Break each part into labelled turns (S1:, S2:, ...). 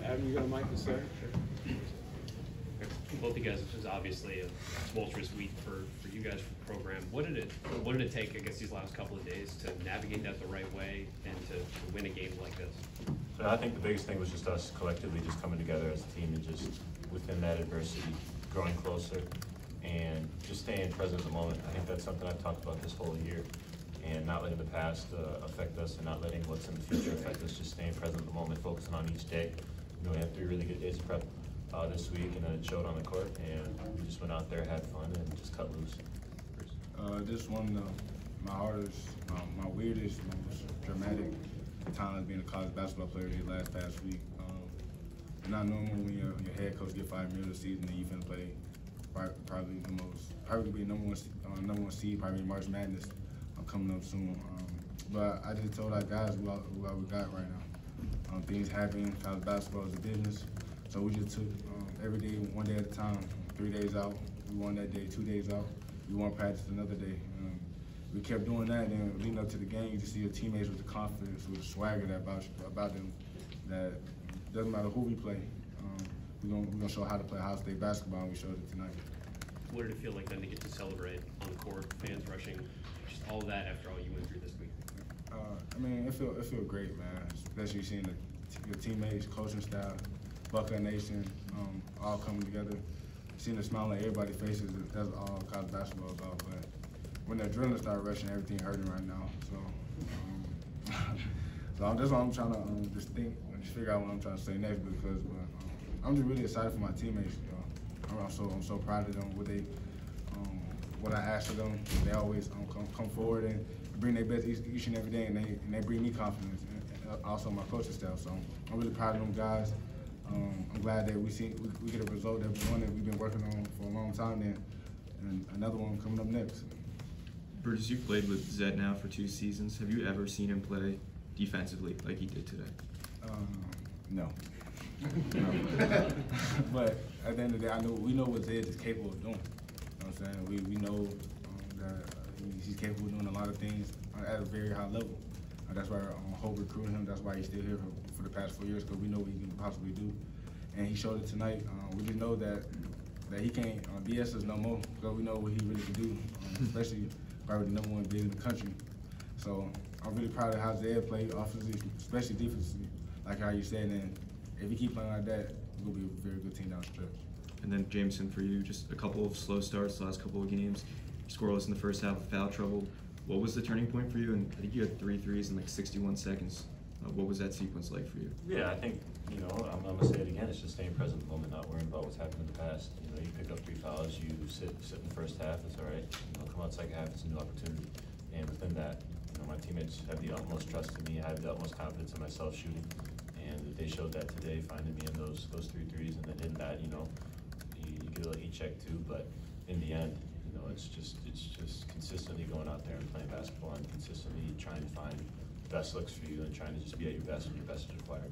S1: Adam, you got a mic to start?
S2: Both you guys, this was obviously a tumultuous week for you guys for the program. What did it take, I guess, these last couple of days to navigate that the right way and to win a game like this?
S3: So I think the biggest thing was just us collectively just coming together as a team and just within that adversity, growing closer and just staying present in the moment. I think that's something I've talked about this whole year, and not letting the past affect us and not letting what's in the future affect us, just staying present in the moment, focusing on each day. You know, we had 3 really good days of prep this week, and then it showed on the court, and we just went out there, had fun, and just cut loose.
S4: This one of my hardest, my weirdest, most dramatic times being a college basketball player the past week. Not normal when your head coach get 5 million a season and you finna play probably be number one seed, probably March Madness coming up soon. But I just told our guys who we got right now. Things happen. College basketball is a business, so we just took every day, one day at a time. 3 days out, we won that day. 2 days out, we won practice another day. We kept doing that, and leading up to the game, you just see your teammates with the confidence, with the swagger that about them. That doesn't matter who we play. We're gonna show how to play Ohio State basketball, and we showed it tonight.
S2: What did it feel like then to get to celebrate on the court, fans rushing, just all of that after all you went through this week?
S4: I mean, it feel great, man. Especially seeing your teammates, coaching staff, Buckeye Nation, all coming together. Seeing the smile on everybody's faces, that's all college basketball is about. But when the adrenaline started rushing, everything hurting right now. So that's why I'm trying to just think and just figure out what I'm trying to say next, because I'm just really excited for my teammates. I'm so proud of them. What I ask of them, they always come forward and bring their best each and every day, and they bring me confidence, and also my coaching staff. So I'm really proud of them guys. I'm glad that we get a result that we've been working on for a long time then, and another one coming up next.
S5: Brutus, you've played with Zed now for 2 seasons. Have you ever seen him play defensively like he did today?
S4: No. But at the end of the day, we know what Zed is capable of doing. You know what I'm saying? We know that he's capable of doing a lot of things at a very high level. That's why Hope recruited him. That's why he's still here for the past 4 years, because we know what he can possibly do. And he showed it tonight. We just know that he can't BS us no more, because we know what he really can do, especially probably the number 1 big in the country. So I'm really proud of how Zed played offensively, especially defensively, like how you said. And if he keep playing like that, we'll be a very good team down the stretch.
S5: And then Jameson, for you, just a couple of slow starts the last couple of games, scoreless in the first half, foul trouble. What was the turning point for you? And I think you had 3 threes in like 61 seconds. What was that sequence like for you?
S3: Yeah, I think, you know, I'm going to say it again, it's just staying present in the moment, not worrying about what's happened in the past. You know, you pick up 3 fouls, you sit in the first half, it's all right. You know, come out second half, it's a new opportunity. And within that, you know, my teammates have the utmost trust in me, I have the utmost confidence in myself shooting. And they showed that today, finding me in those 3 threes, and then in that, you know, you get a little check too, but in the end, you know, it's just consistently going out there and playing basketball and consistently trying to find the best looks for you and trying to just be at your best when your best is required.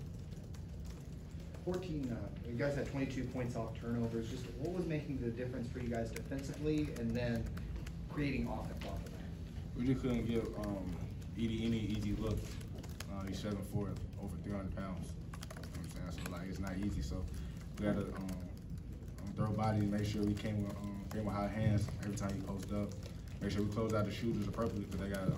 S6: 14, you guys had 22 points off turnovers. Just what was making the difference for you guys defensively, and then creating offense off of that?
S4: We just couldn't give Edie any easy look. He's 7'4", over 300 pounds. You know what I'm saying? So like, it's not easy. So we had to throw bodies, make sure we came with high hands every time he posted up. Make sure we close out the shooters appropriately, because they got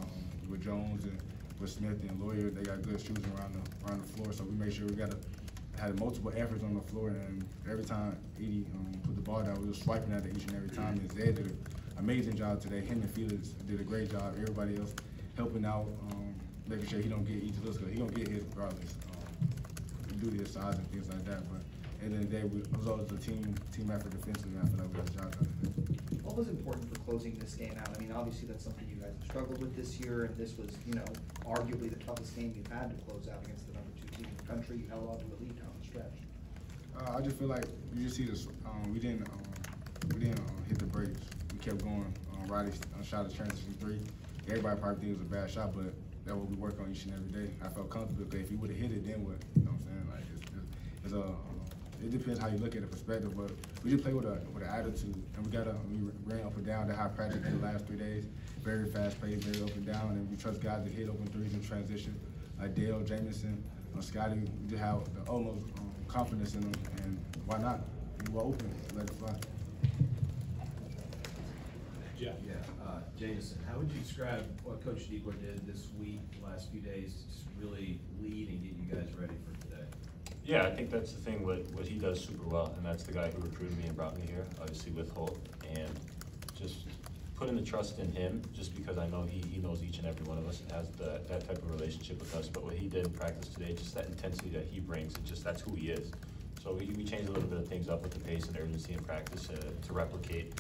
S4: with Jones and with Smith and Lawyer, they got good shooters around the floor. So we made sure we had multiple efforts on the floor, and every time Edie put the ball down, we were swiping at it each and every time. And Zed did an amazing job today. Him and Felix did a great job. Everybody else helping out, making sure he don't get each looks, because he don't get his regardless due to his size and things like that. But at the end of the day, it was always a team effort defensively, and I feel like we got a job done today.
S6: What was important for closing this game out? I mean, obviously that's something you guys have struggled with this year, and this was, you know, arguably the toughest game you've had to close out against the number 2 team in the country. You held on to the lead down the stretch.
S4: I just feel like you just see this. We didn't hit the brakes. We kept going. Roddy shot a transition 3. Everybody probably think it was a bad shot, but that's what we work on each and every day. I felt comfortable, because if he would have hit it, then what? You know what I'm saying? Like it depends how you look at the perspective, but we just play with an attitude, and we ran up and down the high practice the last 3 days. Very fast paced, very up and down, and we trust guys to hit open threes in transition, like Dale, Jameson, Scotty. We just have the almost confidence in him, and why not? He was open, let it fly.
S1: Yeah, Jameson, how would you describe what Coach Diebler did this week, the last few days, to just really lead and get you guys ready for today?
S3: Yeah, I think that's the thing, what he does super well, and that's the guy who recruited me and brought me here, obviously with Holt, and just putting the trust in him, just because I know he knows each and every one of us and has that type of relationship with us. But what he did in practice today, just that intensity that he brings, that's who he is. So we changed a little bit of things up with the pace and urgency in practice to replicate,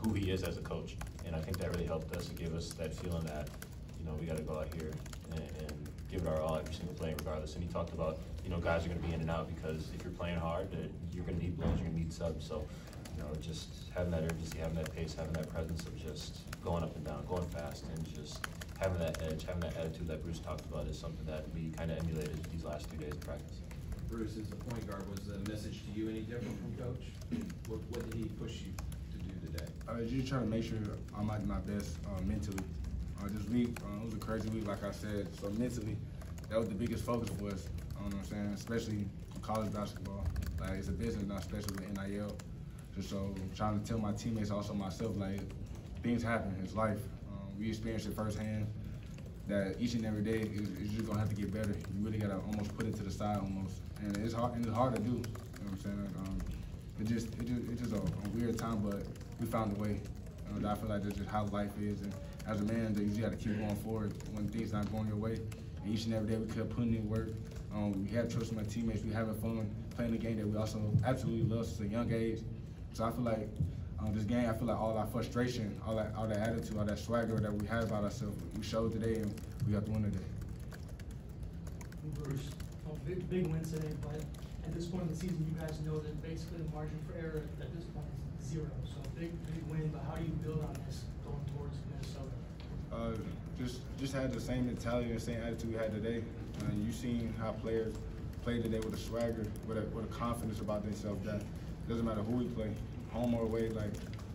S3: who he is as a coach. And I think that really helped us. It gave us that feeling that, we got to go out here and give it our all every single play regardless. And he talked about, guys are going to be in and out because if you're playing hard, you're going to need blows, you're going to need subs. So, just having that urgency, having that pace, having that presence of just going up and down, going fast, and just having that edge, having that attitude that Bruce talked about is something that we kind of emulated these last 2 days of practice.
S1: Bruce, as the point guard, was the message to you any different from Coach? What did he push you to do today?
S4: Just trying to make sure I'm at my best mentally. This week, it was a crazy week, like I said. So mentally, that was the biggest focus for us. You know what I'm saying? Especially in college basketball. Like, it's a business now, especially with NIL. So trying to tell my teammates, also myself, like, things happen. It's life. We experienced it firsthand. That each and every day is just gonna have to get better. You really gotta almost put it to the side almost, and it's hard to do. You know what I'm saying? It's just a weird time, but we found a way. I feel like that's just how life is, and as a man, you just gotta keep going forward when things not going your way. And each and every day we kept putting in work. We had trust in my teammates. We having fun playing the game that we also absolutely love since a young age. So I feel like this game, I feel like all our frustration, all that attitude, all that swagger that we had about ourselves, we showed today, and we got the win today.
S7: Bruce, big win today, but at this point in the season, you guys know that basically the margin for error at this point is 0. So big win, but how do you build on this going towards Minnesota?
S4: Just had the same mentality and the same attitude we had today. You seen how players play today with a swagger, with a confidence about themselves that doesn't matter who we play, home or away. Like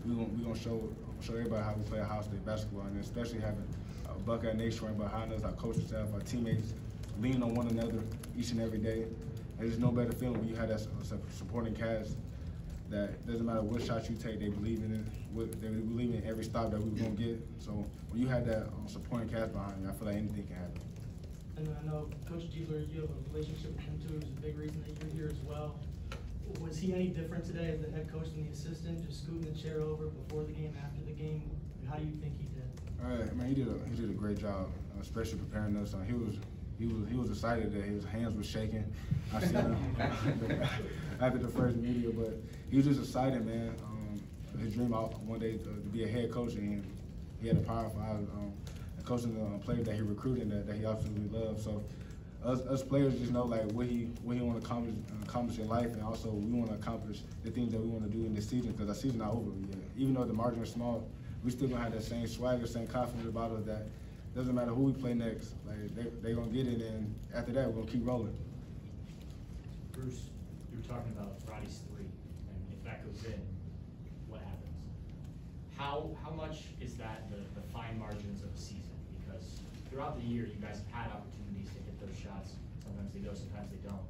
S4: we gonna show everybody how we play Ohio State basketball, and especially having a Buckeye Nation right behind us, our coaching staff, our teammates, leaning on one another each and every day. There's no better feeling when you have that supporting cast that doesn't matter what shot you take, they believe in it. They believe in every stop that we were gonna get. So when you have that supporting cast behind you, I feel like anything can happen.
S7: And I know Coach Diebler, you have a relationship with him too. It was a big reason that you're here as well. Was he any different today as the head coach than the assistant, just scooting the chair over before the game, after the game? How do you think he did?
S4: Man, he did a great job, especially preparing us. He was excited that his hands were shaking. I seen him after the first media, but he was just excited, man. His dream out one day to be a head coach, and he had a powerful coaching the players that he recruited that he absolutely loved. So us players just know like what he want to accomplish in life, and also we want to accomplish the things that we want to do in this season, because our season not over yet. Even though the margin is small, we still gonna have that same swagger, same confidence about us that doesn't matter who we play next. Like they gonna get it, and after that we're gonna keep rolling.
S8: Bruce, you were talking about Roddy's 3, and if that goes in, what happens? How much is that the fine margins of a season? Because throughout the year, you guys have had opportunities to hit those shots. Sometimes they go, sometimes they don't.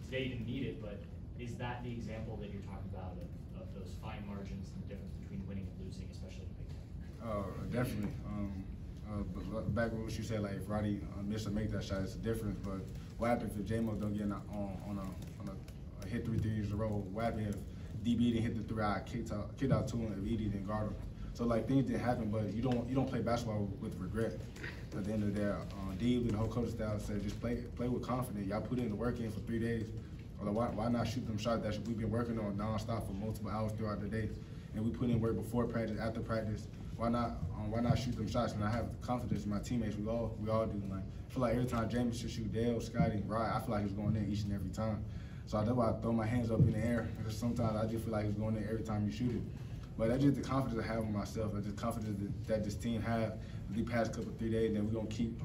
S8: Today you didn't need it, but is that the example that you're talking about of those fine margins and the difference between winning and losing, especially in the Big Ten?
S4: Definitely. But back with what you said, like if Roddy missed or make that shot, it's a difference. But what happens if Jameson don't get on a hit 3 threes in a row? What happens if DB didn't hit the 3, I kicked out 2, and if Edie didn't guard him? So like things didn't happen, but you don't play basketball with regret. At the end of the day, Dave and the whole coaching staff said just play with confidence. Y'all put in the work in for 3 days. Or why not shoot them shots that we've been working on nonstop for multiple hours throughout the day? And we put in work before practice, after practice. Why not shoot them shots? And I have confidence in my teammates. We all do. Like I feel like every time Jameson shoot, Dale, Scotty, Ryan, I feel like he's going in each and every time. So that's why I throw my hands up in the air, because sometimes I just feel like he's going in every time you shoot it. But that's just the confidence I have in myself. That's just confidence that this team have the past couple 3 days. And we're gonna keep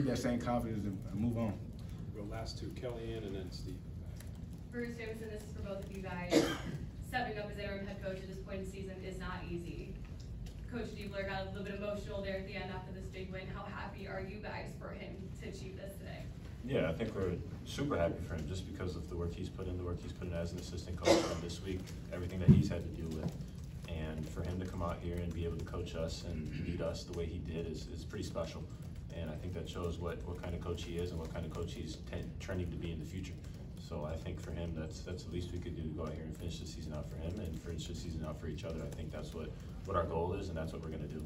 S4: that same confidence and move on.
S1: We'll last 2, Kellyanne and then Steve.
S9: Bruce, Jameson, this is for both of you guys. Stepping up as interim head coach at this point in the season is not easy. Coach Diebler got a little bit emotional there at the end after this big win. How happy are you guys for him to achieve this today?
S3: Yeah, I think we're super happy for him just because of the work he's put in, as an assistant coach, and this week, everything that he's had to deal with. And for him to come out here and be able to coach us and lead us the way he did is pretty special. And I think that shows what kind of coach he is and what kind of coach he's trending to be in the future. So I think for him, that's the least we could do to go out here and finish the season out for him and finish the season out for each other. I think that's what our goal is, and that's what we're going to do.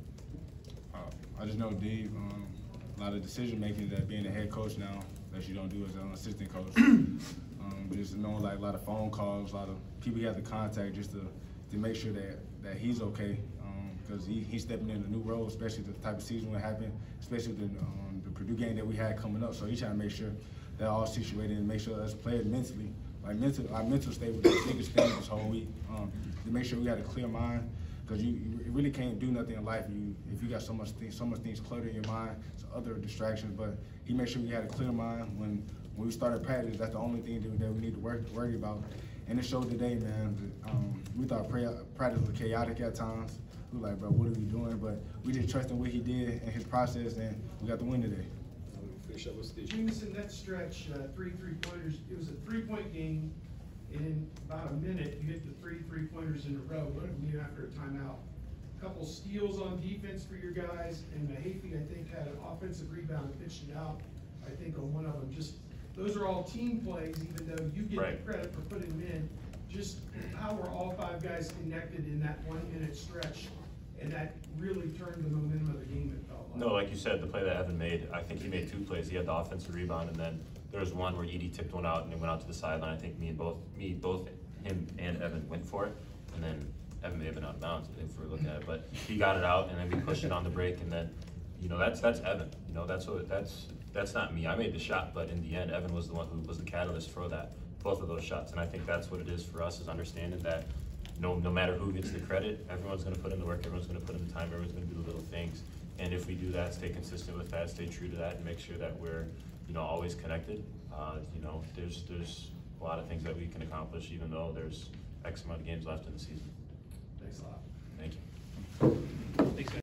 S4: I just know Dave, a lot of decision making that being a head coach now that you don't do as an assistant coach. Just knowing like a lot of phone calls, a lot of people you have to contact just to make sure that he's okay, because he's stepping in a new role, especially the type of season that happened, especially the Purdue game that we had coming up. So he's trying to make sure that all situated and make sure as players mentally, our mental state was the biggest thing this whole week. To make sure we had a clear mind, because you really can't do nothing in life if you got so much things cluttered in your mind, so other distractions. But he made sure we had a clear mind when we started practice. That's the only thing that we need to worry about. And it showed today, man. We thought practice was chaotic at times. We were like, bro, what are we doing? But we just trusted what he did and his process, and we got the win today.
S10: Finish up with Steve.
S11: Jameson, that stretch, 3 3-pointers, it was a 3-point game, and in about a minute, you hit the 3 3-pointers in a row. What did you do after a timeout? A couple steals on defense for your guys, and Mahaffey, I think, had an offensive rebound and pitched it out, I think, on one of them. Just those are all team plays, even though you get the credit for putting them in. Just how were all 5 guys connected in that 1-minute stretch, and that really turned the momentum of the game, it felt like.
S3: No, like you said, the play that Evan made, I think he made 2 plays. He had the offensive rebound, and then there was one where Edie tipped one out and it went out to the sideline. I think both him and Evan went for it, and then Evan may have been out of bounds if we're looking at it, but he got it out, and then we pushed it on the break, and then, that's Evan. That's not me. I made the shot, but in the end, Evan was the one who was the catalyst for both of those shots, and I think that's what it is for us, is understanding that no matter who gets the credit, everyone's going to put in the work, everyone's going to put in the time, everyone's going to do the little things. And if we do that, stay consistent with that, stay true to that, and make sure that we're, always connected. There's a lot of things that we can accomplish, even though there's X amount of games left in the season.
S11: Thanks a lot.
S3: Thank you.